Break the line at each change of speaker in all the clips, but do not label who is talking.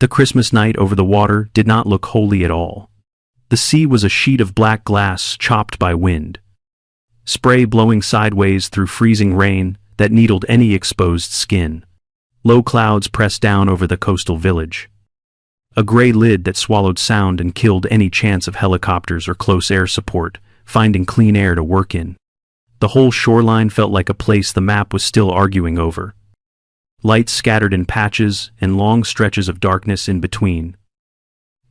The Christmas night over the water did not look holy at all. The sea was a sheet of black glass chopped by wind. Spray blowing sideways through freezing rain that needled any exposed skin. Low clouds pressed down over the coastal village. A gray lid that swallowed sound and killed any chance of helicopters or close air support, finding clean air to work in. The whole shoreline felt like a place the map was still arguing over. Lights scattered in patches and long stretches of darkness in between.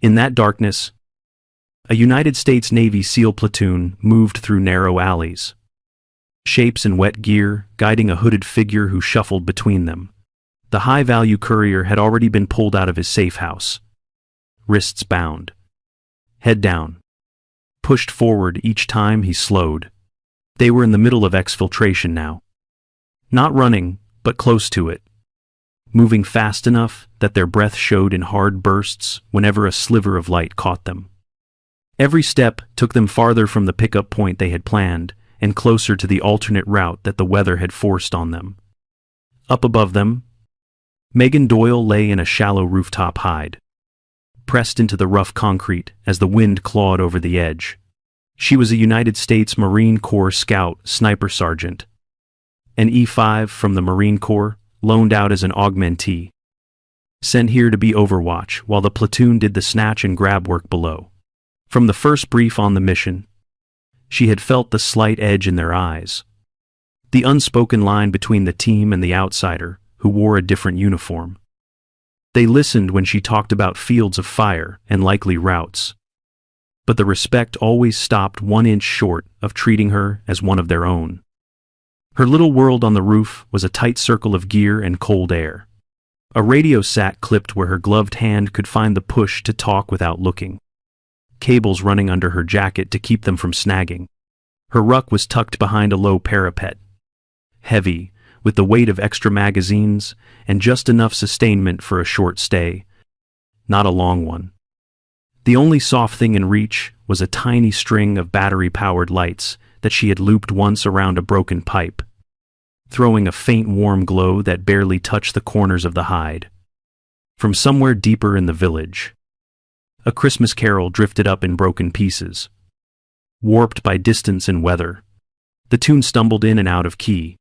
In that darkness, a United States Navy SEAL platoon moved through narrow alleys. Shapes in wet gear, guiding a hooded figure who shuffled between them. The high-value courier had already been pulled out of his safe house. Wrists bound. Head down. Pushed forward each time he slowed. They were in the middle of exfiltration now. Not running, but close to it. Moving fast enough that their breath showed in hard bursts whenever a sliver of light caught them. Every step took them farther from the pickup point they had planned and closer to the alternate route that the weather had forced on them. Up above them, Megan Doyle lay in a shallow rooftop hide, pressed into the rough concrete as the wind clawed over the edge. She was a United States Marine Corps Scout Sniper Sergeant, an E-5 from the Marine Corps, loaned out as an augmentee. Sent here to be overwatch while the platoon did the snatch and grab work below. From the first brief on the mission, she had felt the slight edge in their eyes. The unspoken line between the team and the outsider who wore a different uniform. They listened when she talked about fields of fire and likely routes. But the respect always stopped 1 inch short of treating her as one of their own. Her little world on the roof was a tight circle of gear and cold air. A radio sat clipped where her gloved hand could find the push to talk without looking. Cables running under her jacket to keep them from snagging. Her ruck was tucked behind a low parapet. Heavy, with the weight of extra magazines and just enough sustainment for a short stay. Not a long one. The only soft thing in reach was a tiny string of battery-powered lights that she had looped once around a broken pipe, throwing a faint warm glow that barely touched the corners of the hide. From somewhere deeper in the village, a Christmas carol drifted up in broken pieces. Warped by distance and weather, the tune stumbled in and out of key,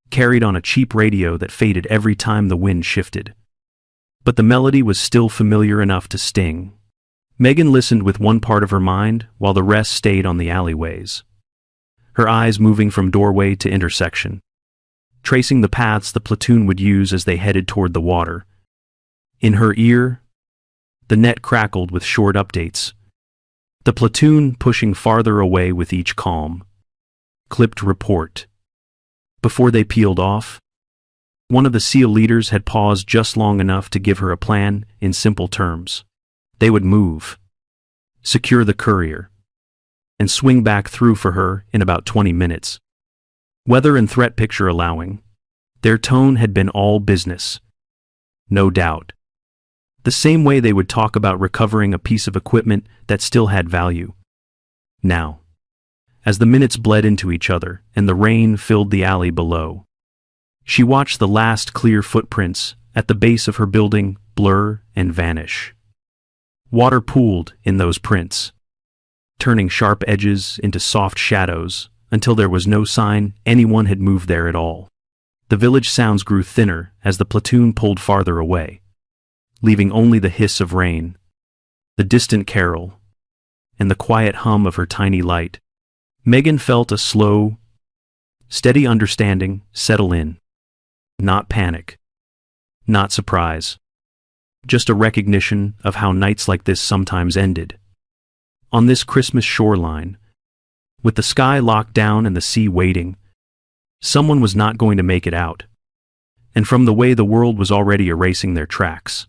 carried on a cheap radio that faded every time the wind shifted. But the melody was still familiar enough to sting. Megan listened with one part of her mind while the rest stayed on the alleyways. Her eyes moving from doorway to intersection, tracing the paths the platoon would use as they headed toward the water. In her ear, the net crackled with short updates. The platoon pushing farther away with each calm. Clipped report. Before they peeled off, one of the SEAL leaders had paused just long enough to give her a plan in simple terms. They would move, secure the courier, and swing back through for her in about 20 minutes. Weather and threat picture allowing, their tone had been all business. No doubt. The same way they would talk about recovering a piece of equipment that still had value. Now, as the minutes bled into each other and the rain filled the alley below, she watched the last clear footprints at the base of her building blur and vanish. Water pooled in those prints, turning sharp edges into soft shadows until there was no sign anyone had moved there at all. The village sounds grew thinner as the platoon pulled farther away, leaving only the hiss of rain, the distant carol, and the quiet hum of her tiny light. Megan felt a slow, steady understanding settle in. Not panic. Not surprise. Just a recognition of how nights like this sometimes ended. On this Christmas shoreline, with the sky locked down and the sea waiting, someone was not going to make it out. And from the way the world was already erasing their tracks,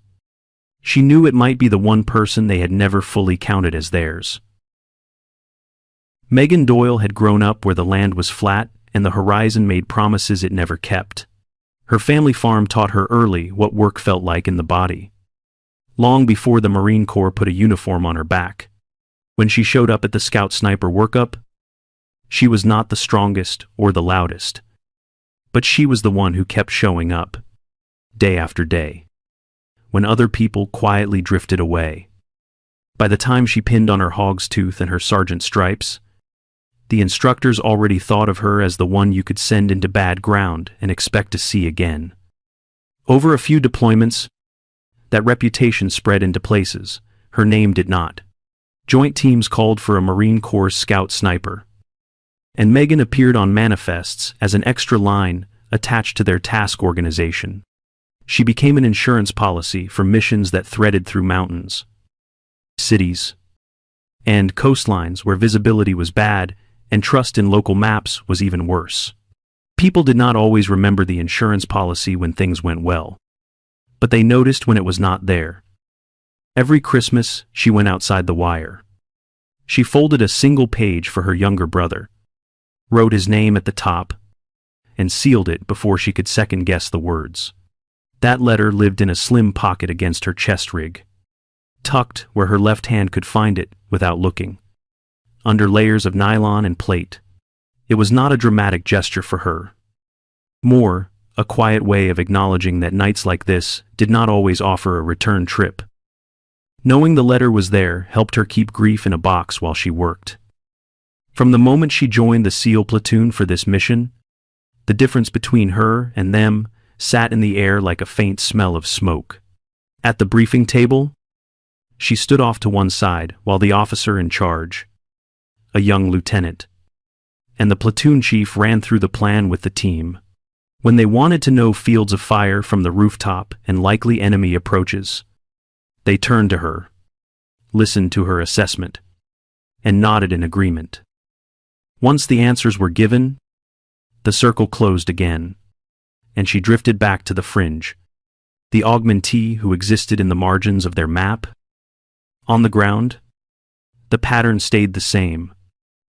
she knew it might be the one person they had never fully counted as theirs. Megan Doyle had grown up where the land was flat and the horizon made promises it never kept. Her family farm taught her early what work felt like in the body. Long before the Marine Corps put a uniform on her back. When she showed up at the Scout Sniper workup, she was not the strongest or the loudest. But she was the one who kept showing up, day after day. when other people quietly drifted away. By the time she pinned on her hog's tooth and her sergeant stripes, the instructors already thought of her as the one you could send into bad ground and expect to see again. Over a few deployments, that reputation spread into places her name did not. Joint teams called for a Marine Corps scout sniper, and Megan appeared on manifests as an extra line attached to their task organization. She became an insurance policy for missions that threaded through mountains, cities, and coastlines where visibility was bad and trust in local maps was even worse. People did not always remember the insurance policy when things went well, but they noticed when it was not there. Every Christmas, she went outside the wire. She folded a single page for her younger brother, wrote his name at the top, and sealed it before she could second-guess the words. That letter lived in a slim pocket against her chest rig, tucked where her left hand could find it without looking, under layers of nylon and plate. It was not a dramatic gesture for her. More, a quiet way of acknowledging that nights like this did not always offer a return trip. Knowing the letter was there helped her keep grief in a box while she worked. From the moment she joined the SEAL platoon for this mission, the difference between her and them sat in the air like a faint smell of smoke. At the briefing table, she stood off to one side while the officer in charge, a young lieutenant, and the platoon chief ran through the plan with the team. When they wanted to know fields of fire from the rooftop and likely enemy approaches, they turned to her, listened to her assessment, and nodded in agreement. Once the answers were given, the circle closed again, and she drifted back to the fringe, the augmentee who existed in the margins of their map. On the ground, the pattern stayed the same.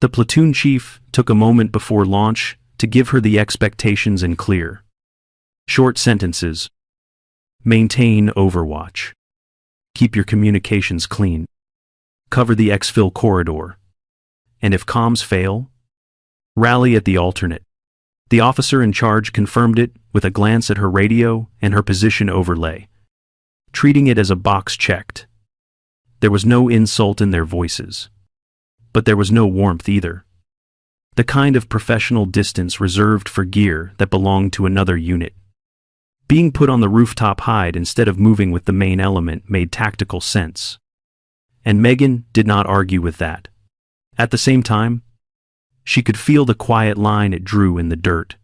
The platoon chief took a moment before launch to give her the expectations in clear, short sentences. Maintain overwatch. Keep your communications clean. Cover the exfil corridor. And if comms fail, rally at the alternate. The officer in charge confirmed it with a glance at her radio and her position overlay, treating it as a box checked. There was no insult in their voices, but there was no warmth either. The kind of professional distance reserved for gear that belonged to another unit. Being put on the rooftop hide instead of moving with the main element made tactical sense. And Megan did not argue with that. At the same time, she could feel the quiet line it drew in the dirt.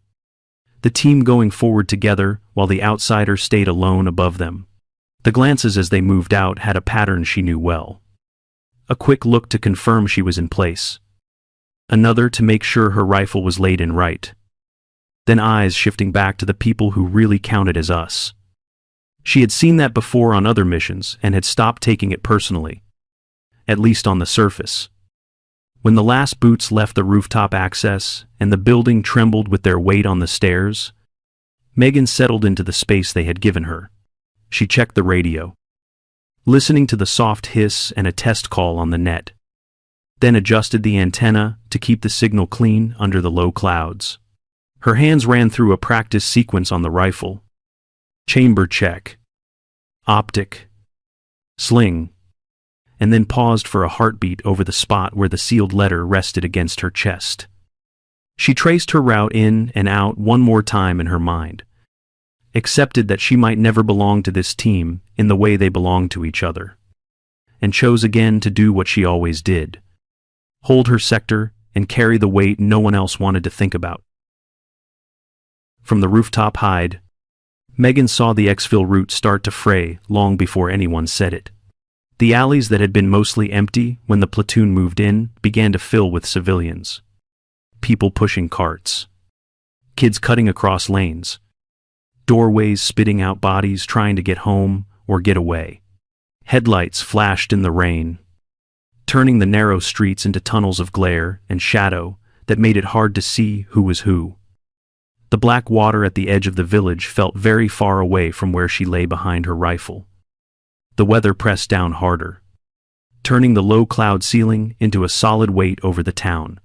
The team going forward together while the outsider stayed alone above them. The glances as they moved out had a pattern she knew well. A quick look to confirm she was in place. Another to make sure her rifle was laid in right. Then eyes shifting back to the people who really counted as us. She had seen that before on other missions and had stopped taking it personally, at least on the surface. When the last boots left the rooftop access and the building trembled with their weight on the stairs, Megan settled into the space they had given her. She checked the radio, listening to the soft hiss and a test call on the net, then adjusted the antenna to keep the signal clean under the low clouds. Her hands ran through a practice sequence on the rifle. Chamber check. Optic. Sling. And then paused for a heartbeat over the spot where the sealed letter rested against her chest. She traced her route in and out one more time in her mind, accepted that she might never belong to this team in the way they belonged to each other, and chose again to do what she always did: hold her sector and carry the weight no one else wanted to think about. From the rooftop hide, Megan saw the exfil route start to fray long before anyone said it. The alleys that had been mostly empty when the platoon moved in began to fill with civilians. People pushing carts. Kids cutting across lanes. Doorways spitting out bodies trying to get home or get away. Headlights flashed in the rain, turning the narrow streets into tunnels of glare and shadow that made it hard to see who was who. The black water at the edge of the village felt very far away from where she lay behind her rifle. The weather pressed down harder, turning the low cloud ceiling into a solid weight over the town.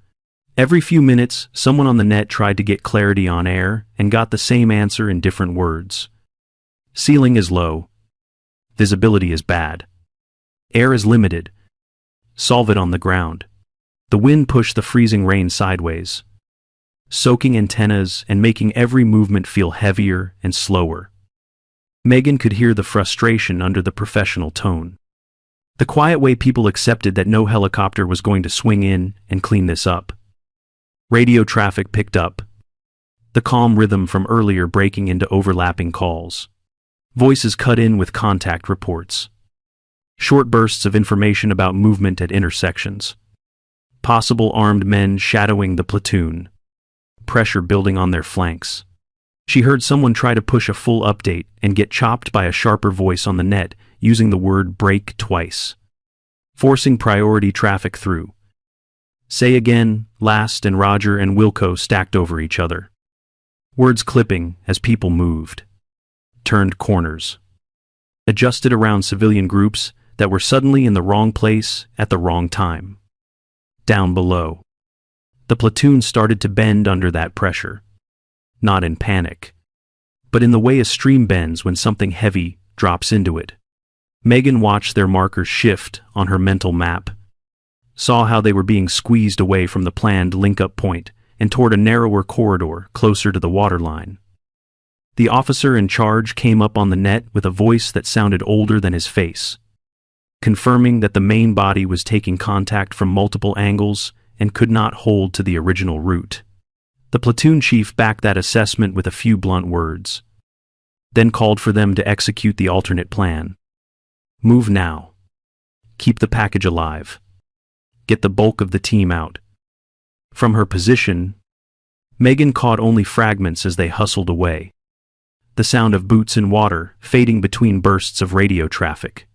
Every few minutes, someone on the net tried to get clarity on air and got the same answer in different words. Ceiling is low. Visibility is bad. Air is limited. Solve it on the ground. The wind pushed the freezing rain sideways, soaking antennas and making every movement feel heavier and slower. Megan could hear the frustration under the professional tone. The quiet way people accepted that no helicopter was going to swing in and clean this up. Radio traffic picked up, the calm rhythm from earlier breaking into overlapping calls. Voices cut in with contact reports. Short bursts of information about movement at intersections. Possible armed men shadowing the platoon. Pressure building on their flanks. She heard someone try to push a full update and get chopped by a sharper voice on the net using the word break twice, forcing priority traffic through. Say again, Last and Roger and Wilco stacked over each other. Words clipping as people moved. Turned corners. Adjusted around civilian groups that were suddenly in the wrong place at the wrong time. Down below. The platoon started to bend under that pressure. Not in panic, but in the way a stream bends when something heavy drops into it. Megan watched their markers shift on her mental map, saw how they were being squeezed away from the planned link-up point and toward a narrower corridor closer to the waterline. The officer in charge came up on the net with a voice that sounded older than his face, confirming that the main body was taking contact from multiple angles and could not hold to the original route. The platoon chief backed that assessment with a few blunt words, then called for them to execute the alternate plan. Move now. Keep the package alive. Get the bulk of the team out. From her position, Megan caught only fragments as they hustled away. The sound of boots in water fading between bursts of radio traffic.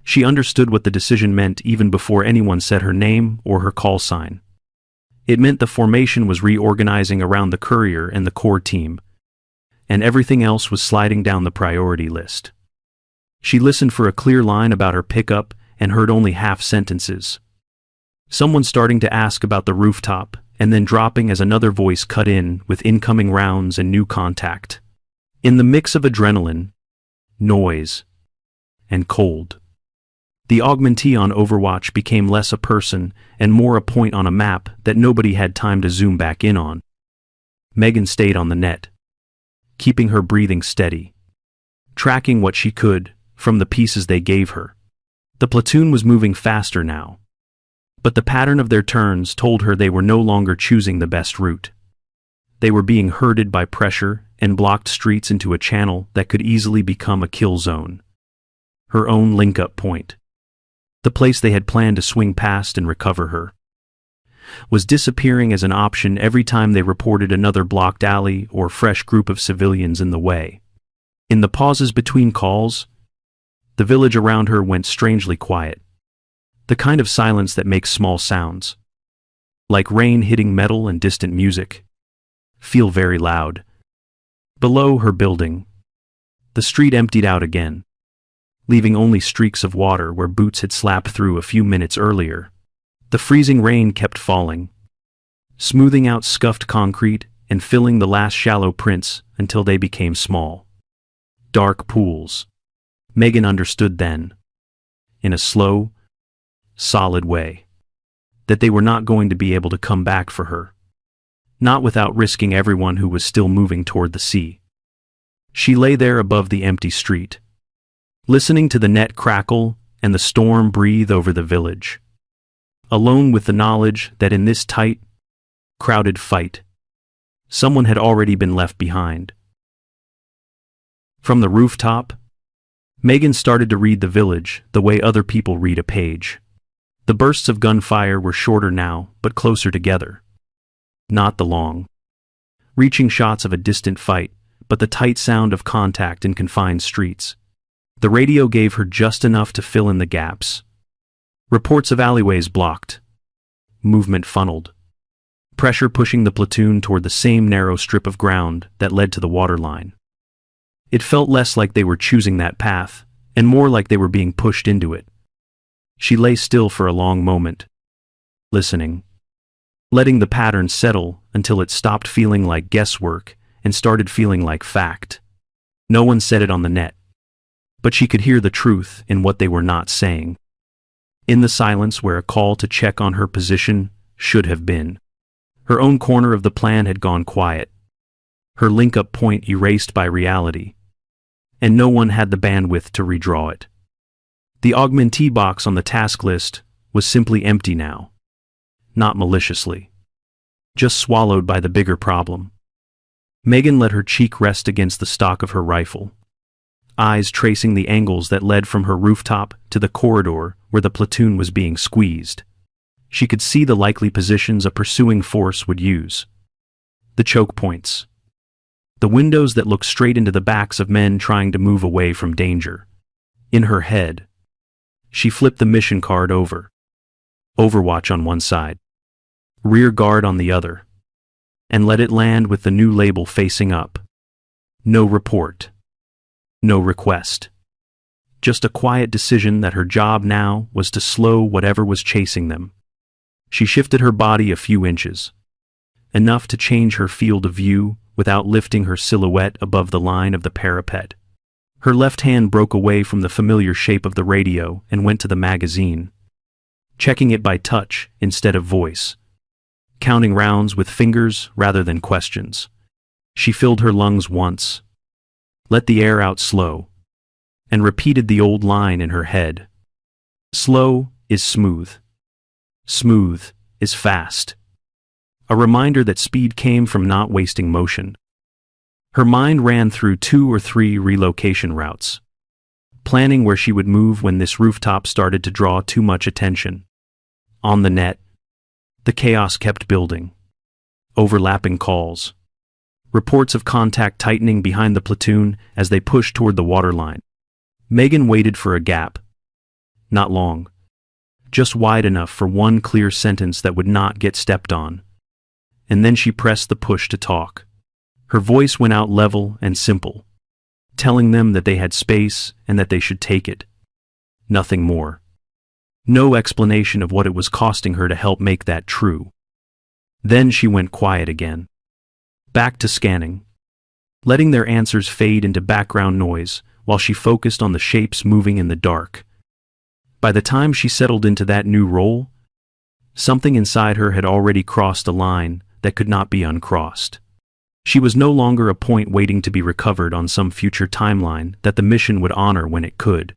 She understood what the decision meant even before anyone said her name or her call sign. It meant the formation was reorganizing around the courier and the core team, and everything else was sliding down the priority list. She listened for a clear line about her pickup and heard only half sentences. Someone starting to ask about the rooftop, and then dropping as another voice cut in with incoming rounds and new contact. In the mix of adrenaline, noise, and cold, the augmentee on Overwatch became less a person and more a point on a map that nobody had time to zoom back in on. Megan stayed on the net, keeping her breathing steady, tracking what she could from the pieces they gave her. The platoon was moving faster now, but the pattern of their turns told her they were no longer choosing the best route. They were being herded by pressure and blocked streets into a channel that could easily become a kill zone. Her own link-up point, the place they had planned to swing past and recover her, was disappearing as an option every time they reported another blocked alley or fresh group of civilians in the way. In the pauses between calls, the village around her went strangely quiet. The kind of silence that makes small sounds, like rain hitting metal and distant music, feel very loud. Below her building, the street emptied out again, leaving only streaks of water where boots had slapped through a few minutes earlier. The freezing rain kept falling, smoothing out scuffed concrete and filling the last shallow prints until they became small, dark pools. Megan understood then, in a slow, solid way, that they were not going to be able to come back for her, not without risking everyone who was still moving toward the sea. She lay there above the empty street, listening to the net crackle and the storm breathe over the village, alone with the knowledge that in this tight, crowded fight, someone had already been left behind. From the rooftop, Megan started to read the village the way other people read a page. The bursts of gunfire were shorter now, but closer together. Not the long, reaching shots of a distant fight, but the tight sound of contact in confined streets. The radio gave her just enough to fill in the gaps. Reports of alleyways blocked, movement funneled, pressure pushing the platoon toward the same narrow strip of ground that led to the waterline. It felt less like they were choosing that path, and more like they were being pushed into it. She lay still for a long moment, listening, letting the pattern settle until it stopped feeling like guesswork and started feeling like fact. No one said it on the net, but she could hear the truth in what they were not saying. In the silence where a call to check on her position should have been. Her own corner of the plan had gone quiet, her link-up point erased by reality, and no one had the bandwidth to redraw it. The augmentee box on the task list was simply empty now. Not maliciously. Just swallowed by the bigger problem. Megan let her cheek rest against the stock of her rifle, eyes tracing the angles that led from her rooftop to the corridor where the platoon was being squeezed. She could see the likely positions a pursuing force would use. The choke points. The windows that looked straight into the backs of men trying to move away from danger. In her head, she flipped the mission card over. Overwatch on one side, rear guard on the other, and let it land with the new label facing up. No report. No request. Just a quiet decision that her job now was to slow whatever was chasing them. She shifted her body a few inches, enough to change her field of view without lifting her silhouette above the line of the parapet. Her left hand broke away from the familiar shape of the radio and went to the magazine, checking it by touch instead of voice, counting rounds with fingers rather than questions. She filled her lungs once, let the air out slow, and repeated the old line in her head. Slow is smooth. Smooth is fast. A reminder that speed came from not wasting motion. Her mind ran through 2 or 3 relocation routes, planning where she would move when this rooftop started to draw too much attention. On the net, the chaos kept building. Overlapping calls. Reports of contact tightening behind the platoon as they pushed toward the waterline. Megan waited for a gap. Not long. Just wide enough for one clear sentence that would not get stepped on. And then she pressed the push to talk. Her voice went out level and simple, telling them that they had space and that they should take it. Nothing more. No explanation of what it was costing her to help make that true. Then she went quiet again. Back to scanning, letting their answers fade into background noise while she focused on the shapes moving in the dark. By the time she settled into that new role, something inside her had already crossed a line that could not be uncrossed. She was no longer a point waiting to be recovered on some future timeline that the mission would honor when it could.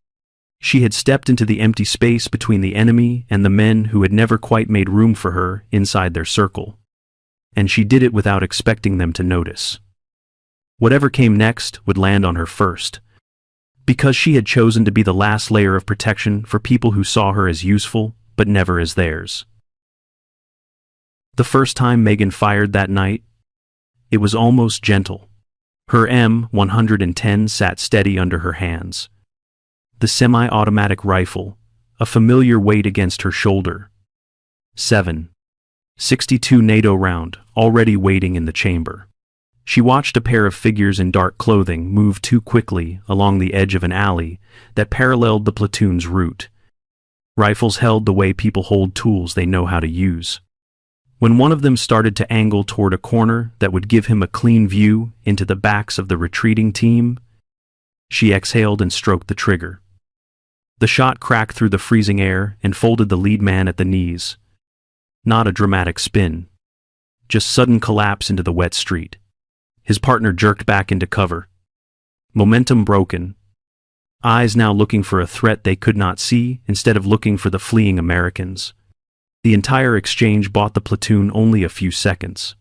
She had stepped into the empty space between the enemy and the men who had never quite made room for her inside their circle. And she did it without expecting them to notice. Whatever came next would land on her first, because she had chosen to be the last layer of protection for people who saw her as useful, but never as theirs. The first time Megan fired that night, it was almost gentle. Her M110 sat steady under her hands. The semi-automatic rifle, a familiar weight against her shoulder. 7.62 NATO round, already waiting in the chamber. She watched a pair of figures in dark clothing move too quickly along the edge of an alley that paralleled the platoon's route. Rifles held the way people hold tools they know how to use. When one of them started to angle toward a corner that would give him a clean view into the backs of the retreating team, she exhaled and stroked the trigger. The shot cracked through the freezing air and folded the lead man at the knees. Not a dramatic spin. Just sudden collapse into the wet street. His partner jerked back into cover. Momentum broken. Eyes now looking for a threat they could not see instead of looking for the fleeing Americans. The entire exchange bought the platoon only a few seconds.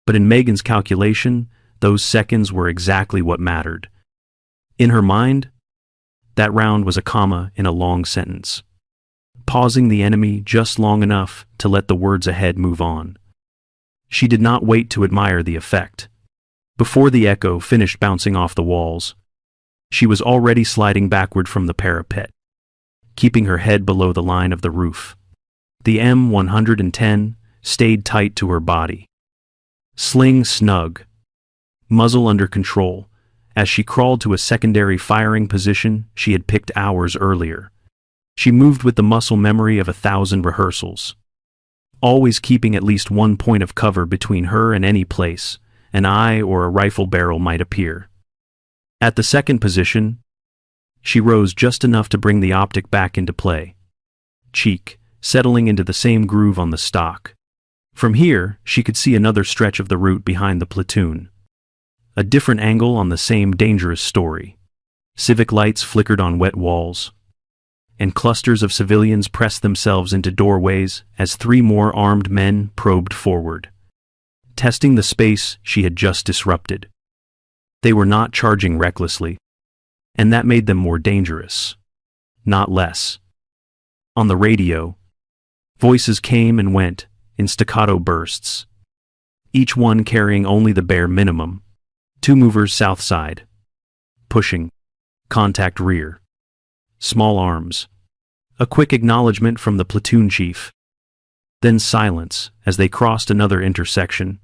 But in Megan's calculation, those seconds were exactly what mattered. In her mind, that round was a comma in a long sentence, pausing the enemy just long enough to let the words ahead move on. She did not wait to admire the effect. Before the echo finished bouncing off the walls, she was already sliding backward from the parapet, keeping her head below the line of the roof. The M110 stayed tight to her body. Sling snug, muzzle under control, as she crawled to a secondary firing position she had picked hours earlier. She moved with the muscle memory of 1,000 rehearsals, always keeping at least one point of cover between her and any place an eye or a rifle barrel might appear. At the second position, She rose just enough to bring the optic back into play. Cheek, settling into the same groove on the stock. From here, she could see another stretch of the route behind the platoon. A different angle on the same dangerous story. Civic lights flickered on wet walls, and clusters of civilians pressed themselves into doorways as 3 more armed men probed forward, testing the space she had just disrupted. They were not charging recklessly, and that made them more dangerous, not less. On the radio, voices came and went in staccato bursts, each one carrying only the bare minimum. 2 movers south side. Pushing. Contact rear. Small arms. A quick acknowledgement from the platoon chief. Then silence as they crossed another intersection.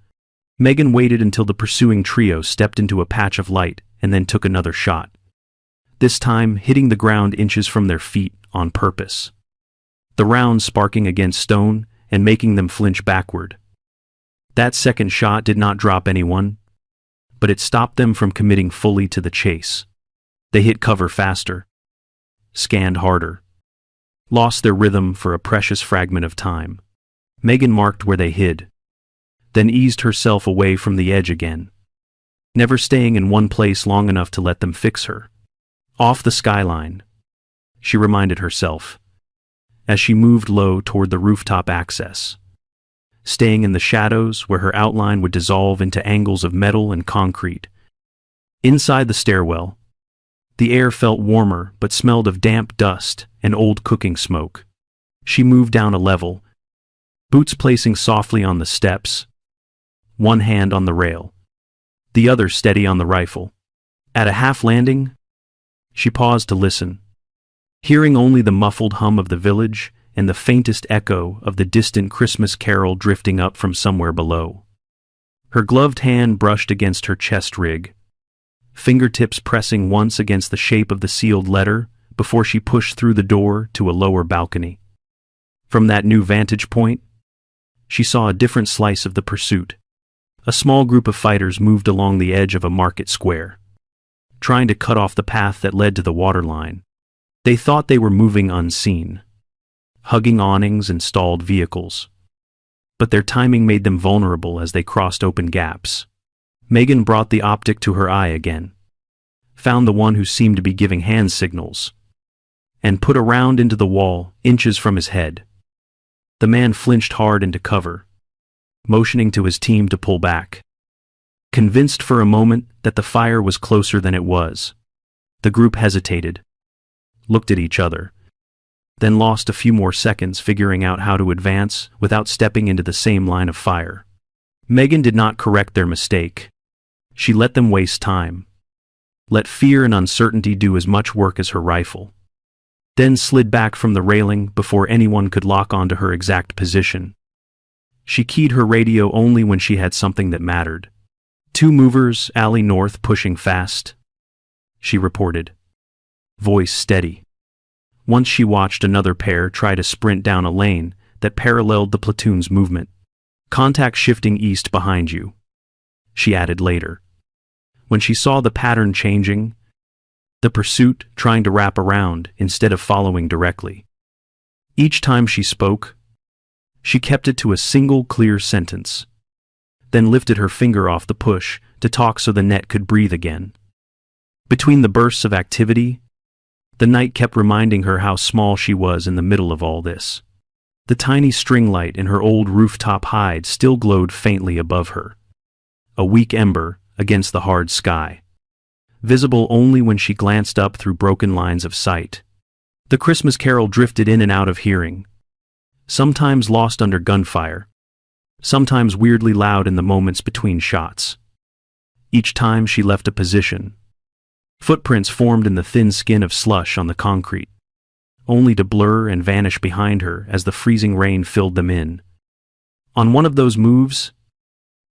Megan waited until the pursuing trio stepped into a patch of light and then took another shot. This time hitting the ground inches from their feet on purpose. The round sparking against stone and making them flinch backward. That second shot did not drop anyone, but it stopped them from committing fully to the chase. They hit cover faster, scanned harder, lost their rhythm for a precious fragment of time. Megan marked where they hid, then eased herself away from the edge again, never staying in one place long enough to let them fix her. Off the skyline, she reminded herself, as she moved low toward the rooftop access, staying in the shadows where her outline would dissolve into angles of metal and concrete. Inside the stairwell, the air felt warmer but smelled of damp dust and old cooking smoke. She moved down a level, boots placing softly on the steps, one hand on the rail, the other steady on the rifle. At a half landing, she paused to listen, hearing only the muffled hum of the village and the faintest echo of the distant Christmas carol drifting up from somewhere below. Her gloved hand brushed against her chest rig, fingertips pressing once against the shape of the sealed letter before she pushed through the door to a lower balcony. From that new vantage point, she saw a different slice of the pursuit. A small group of fighters moved along the edge of a market square, trying to cut off the path that led to the waterline. They thought they were moving unseen, hugging awnings and stalled vehicles. But their timing made them vulnerable as they crossed open gaps. Megan brought the optic to her eye again, found the one who seemed to be giving hand signals, and put a round into the wall, inches from his head. The man flinched hard into cover, motioning to his team to pull back. Convinced for a moment that the fire was closer than it was, the group hesitated, looked at each other, then lost a few more seconds figuring out how to advance without stepping into the same line of fire. Megan did not correct their mistake. She let them waste time, let fear and uncertainty do as much work as her rifle, then slid back from the railing before anyone could lock onto her exact position. She keyed her radio only when she had something that mattered. 2 movers, alley north pushing fast, she reported, voice steady. Once she watched another pair try to sprint down a lane that paralleled the platoon's movement. Contact shifting east behind you, she added later. When she saw the pattern changing, the pursuit trying to wrap around instead of following directly. Each time she spoke, she kept it to a single clear sentence, then lifted her finger off the push to talk so the net could breathe again. Between the bursts of activity, the night kept reminding her how small she was in the middle of all this. The tiny string light in her old rooftop hide still glowed faintly above her, a weak ember against the hard sky, visible only when she glanced up through broken lines of sight. The Christmas carol drifted in and out of hearing, sometimes lost under gunfire, sometimes weirdly loud in the moments between shots. Each time she left a position, footprints formed in the thin skin of slush on the concrete, only to blur and vanish behind her as the freezing rain filled them in. On one of those moves,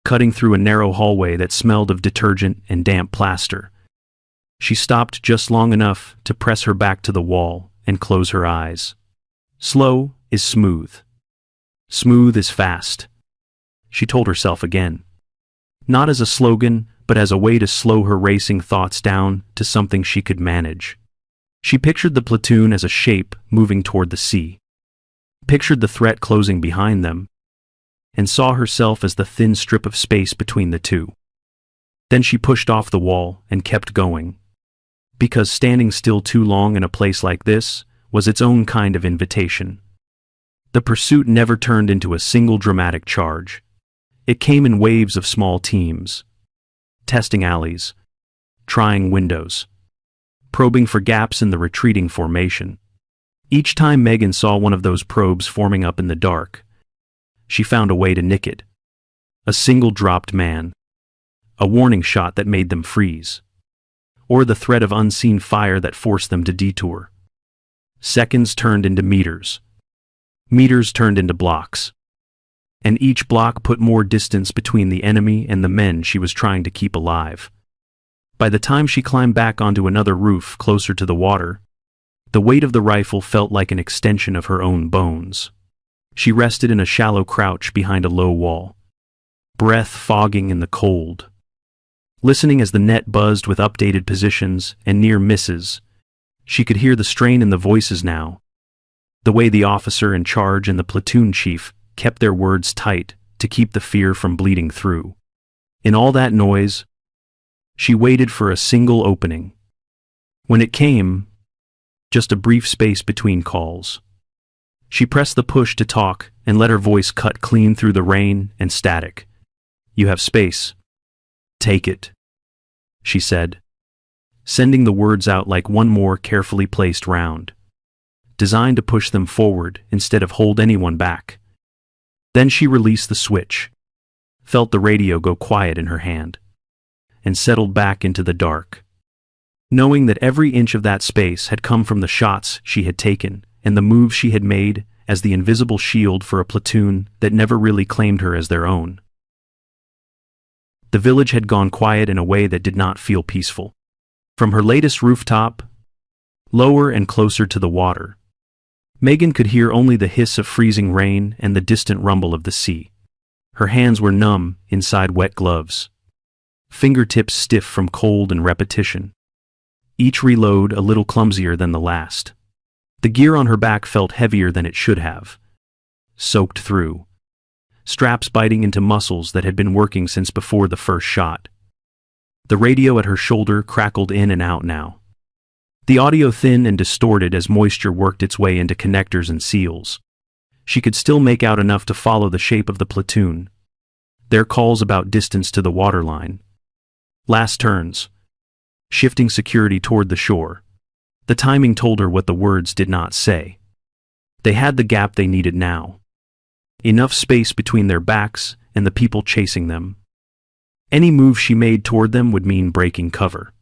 cutting through a narrow hallway that smelled of detergent and damp plaster, she stopped just long enough to press her back to the wall and close her eyes. Slow is smooth. Smooth is fast, she told herself again. Not as a slogan, but as a way to slow her racing thoughts down to something she could manage. She pictured the platoon as a shape moving toward the sea, pictured the threat closing behind them, and saw herself as the thin strip of space between the two. Then she pushed off the wall and kept going, because standing still too long in a place like this was its own kind of invitation. The pursuit never turned into a single dramatic charge. It came in waves of small teams, testing alleys, trying windows, probing for gaps in the retreating formation. Each time Megan saw one of those probes forming up in the dark, she found a way to nick it. A single dropped man, a warning shot that made them freeze, or the threat of unseen fire that forced them to detour. Seconds turned into meters. Meters turned into blocks. And each block put more distance between the enemy and the men she was trying to keep alive. By the time she climbed back onto another roof closer to the water, the weight of the rifle felt like an extension of her own bones. She rested in a shallow crouch behind a low wall, breath fogging in the cold. Listening as the net buzzed with updated positions and near misses, she could hear the strain in the voices now, the way the officer in charge and the platoon chief kept their words tight to keep the fear from bleeding through. In all that noise, she waited for a single opening. When it came, just a brief space between calls. She pressed the push to talk and let her voice cut clean through the rain and static. "You have space. Take it," she said, sending the words out like one more carefully placed round, designed to push them forward instead of hold anyone back. Then she released the switch, felt the radio go quiet in her hand, and settled back into the dark, knowing that every inch of that space had come from the shots she had taken and the moves she had made as the invisible shield for a platoon that never really claimed her as their own. The village had gone quiet in a way that did not feel peaceful. From her latest rooftop, lower and closer to the water, Megan could hear only the hiss of freezing rain and the distant rumble of the sea. Her hands were numb inside wet gloves, fingertips stiff from cold and repetition, each reload a little clumsier than the last. The gear on her back felt heavier than it should have, soaked through, straps biting into muscles that had been working since before the first shot. The radio at her shoulder crackled in and out now, the audio thin and distorted as moisture worked its way into connectors and seals. She could still make out enough to follow the shape of the platoon, their calls about distance to the waterline, last turns, shifting security toward the shore. The timing told her what the words did not say. They had the gap they needed now, enough space between their backs and the people chasing them. Any move she made toward them would mean breaking cover,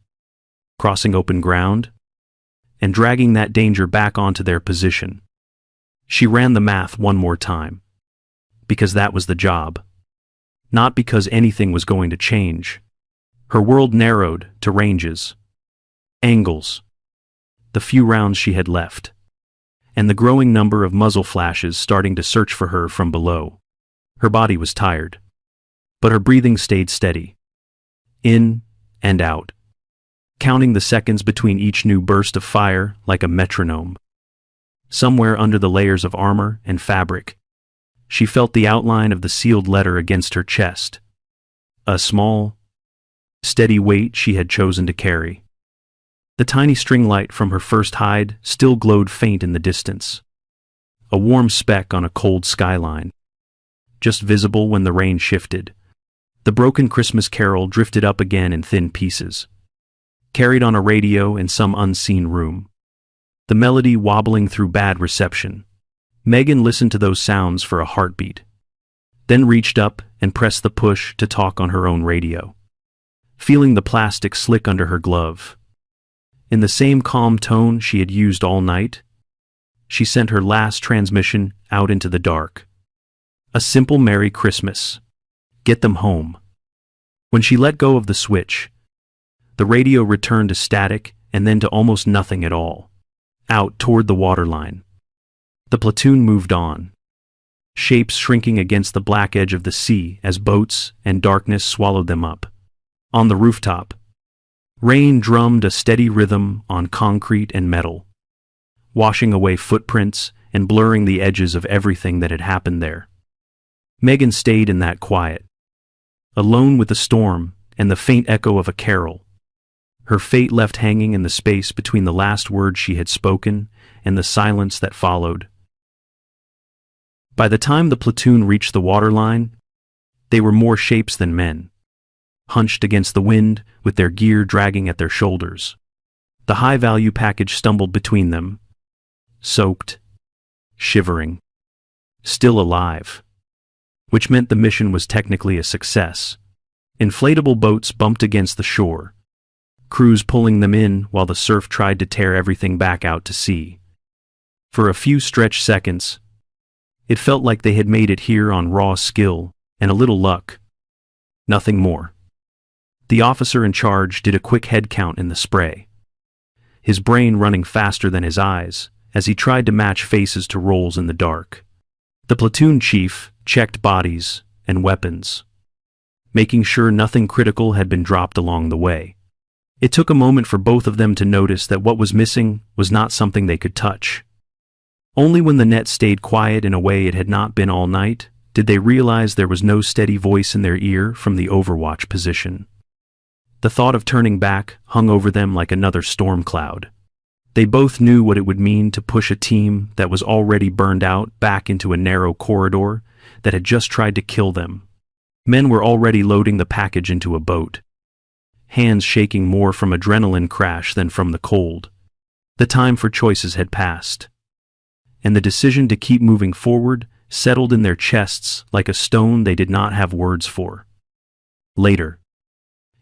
crossing open ground, and dragging that danger back onto their position. She ran the math one more time, because that was the job, not because anything was going to change. Her world narrowed to ranges, angles, the few rounds she had left, and the growing number of muzzle flashes starting to search for her from below. Her body was tired, but her breathing stayed steady, in and out, counting the seconds between each new burst of fire like a metronome. Somewhere under the layers of armor and fabric, she felt the outline of the sealed letter against her chest, a small, steady weight she had chosen to carry. The tiny string light from her first hide still glowed faint in the distance, a warm speck on a cold skyline, just visible when the rain shifted. The broken Christmas carol drifted up again in thin pieces, carried on a radio in some unseen room, the melody wobbling through bad reception. Megan listened to those sounds for a heartbeat, then reached up and pressed the push to talk on her own radio, feeling the plastic slick under her glove. In the same calm tone she had used all night, she sent her last transmission out into the dark. A simple Merry Christmas. Get them home. When she let go of the switch, the radio returned to static and then to almost nothing at all, out toward the waterline. The platoon moved on, shapes shrinking against the black edge of the sea as boats and darkness swallowed them up. On the rooftop, Rain drummed a steady rhythm on concrete and metal, washing away footprints and blurring the edges of everything that had happened there. Megan stayed in that quiet, alone with the storm and the faint echo of a carol, her fate left hanging in the space between the last words she had spoken and the silence that followed. By the time the platoon reached the waterline, they were more shapes than men, hunched against the wind with their gear dragging at their shoulders. The high-value package stumbled between them, soaked, shivering, still alive, which meant the mission was technically a success. Inflatable boats bumped against the shore, crews pulling them in while the surf tried to tear everything back out to sea. For a few stretched seconds, it felt like they had made it here on raw skill and a little luck. Nothing more. The officer in charge did a quick head count in the spray, his brain running faster than his eyes as he tried to match faces to roles in the dark. The platoon chief checked bodies and weapons, making sure nothing critical had been dropped along the way. It took a moment for both of them to notice that what was missing was not something they could touch. Only when the net stayed quiet in a way it had not been all night did they realize there was no steady voice in their ear from the overwatch position. The thought of turning back hung over them like another storm cloud. They both knew what it would mean to push a team that was already burned out back into a narrow corridor that had just tried to kill them. Men were already loading the package into a boat, hands shaking more from adrenaline crash than from the cold. The time for choices had passed, and the decision to keep moving forward settled in their chests like a stone they did not have words for. Later,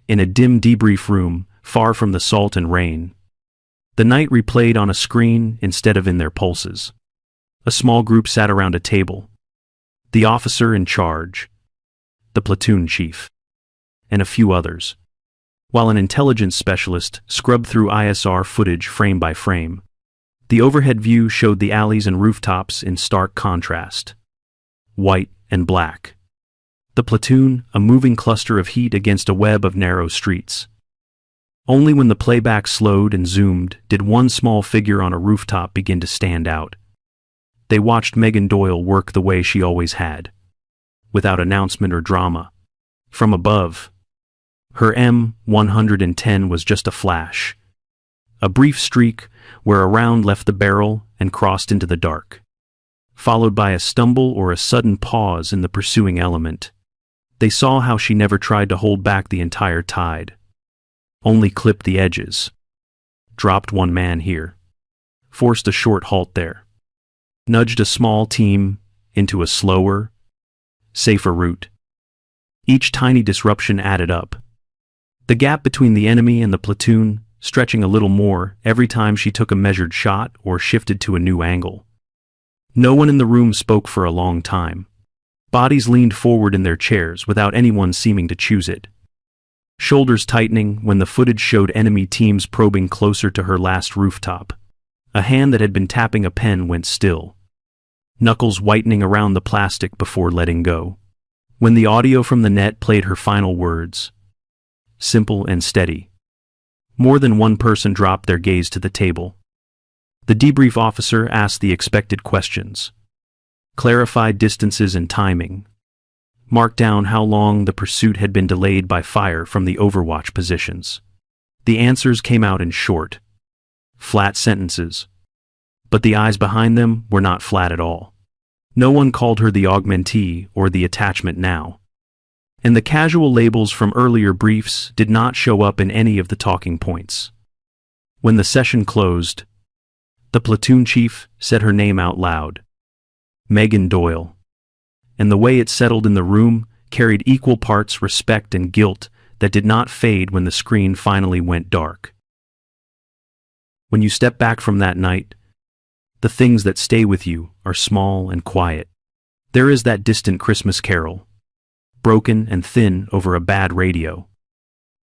in a dim debrief room far from the salt and rain, the night replayed on a screen instead of in their pulses. A small group sat around a table. The officer in charge, the platoon chief, and a few others, while an intelligence specialist scrubbed through ISR footage frame by frame. The overhead view showed the alleys and rooftops in stark contrast, white and black. The platoon, a moving cluster of heat against a web of narrow streets. Only when the playback slowed and zoomed did one small figure on a rooftop begin to stand out. They watched Megan Doyle work the way she always had, without announcement or drama. From above, her M110 was just a flash, a brief streak where a round left the barrel and crossed into the dark, followed by a stumble or a sudden pause in the pursuing element. They saw how she never tried to hold back the entire tide, only clipped the edges, dropped one man here, forced a short halt there, nudged a small team into a slower, safer route. Each tiny disruption added up, the gap between the enemy and the platoon stretching a little more every time she took a measured shot or shifted to a new angle. No one in the room spoke for a long time. Bodies leaned forward in their chairs without anyone seeming to choose it, shoulders tightening when the footage showed enemy teams probing closer to her last rooftop. A hand that had been tapping a pen went still, knuckles whitening around the plastic before letting go. When the audio from the net played her final words, simple and steady, more than one person dropped their gaze to the table. The debrief officer asked the expected questions, clarified distances and timing, marked down how long the pursuit had been delayed by fire from the overwatch positions. The answers came out in short, flat sentences, but the eyes behind them were not flat at all. No one called her the augmentee or the attachment now, and the casual labels from earlier briefs did not show up in any of the talking points. When the session closed, the platoon chief said her name out loud, Megan Doyle, and the way it settled in the room carried equal parts respect and guilt that did not fade when the screen finally went dark. When you step back from that night, the things that stay with you are small and quiet. There is that distant Christmas carol, broken and thin over a bad radio,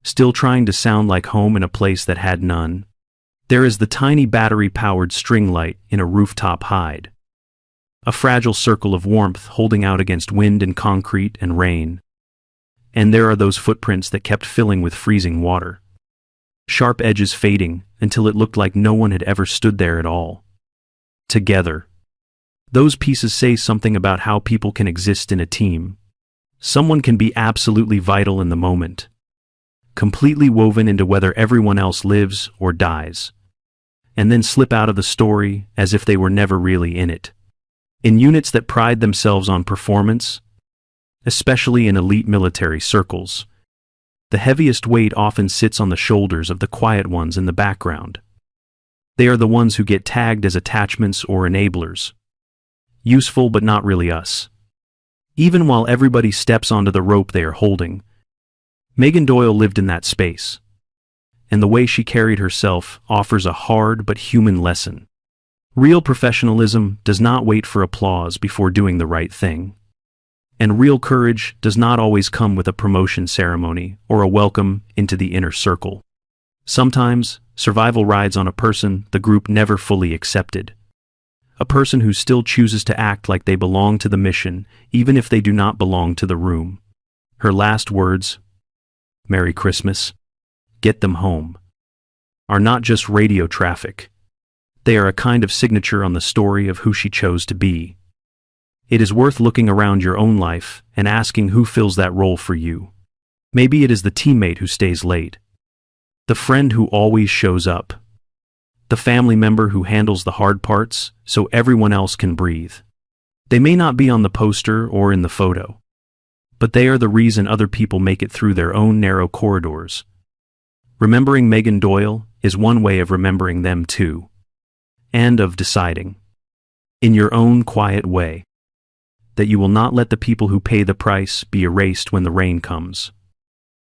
still trying to sound like home in a place that had none. There is the tiny battery-powered string light in a rooftop hide, a fragile circle of warmth holding out against wind and concrete and rain. And there are those footprints that kept filling with freezing water, sharp edges fading until it looked like no one had ever stood there at all. Together. Those pieces say something about how people can exist in a team. Someone can be absolutely vital in the moment, completely woven into whether everyone else lives or dies, and then slip out of the story as if they were never really in it. In units that pride themselves on performance, especially in elite military circles, the heaviest weight often sits on the shoulders of the quiet ones in the background. They are the ones who get tagged as attachments or enablers. Useful but not really us. Even while everybody steps onto the rope they are holding, Megan Doyle lived in that space, and the way she carried herself offers a hard but human lesson. Real professionalism does not wait for applause before doing the right thing. And real courage does not always come with a promotion ceremony or a welcome into the inner circle. Sometimes, survival rides on a person the group never fully accepted. A person who still chooses to act like they belong to the mission, even if they do not belong to the room. Her last words, "Merry Christmas, get them home," are not just radio traffic. They are a kind of signature on the story of who she chose to be. It is worth looking around your own life and asking who fills that role for you. Maybe it is the teammate who stays late, the friend who always shows up, the family member who handles the hard parts so everyone else can breathe. They may not be on the poster or in the photo, but they are the reason other people make it through their own narrow corridors. Remembering Megan Doyle is one way of remembering them too, and of deciding, in your own quiet way, that you will not let the people who pay the price be erased when the rain comes.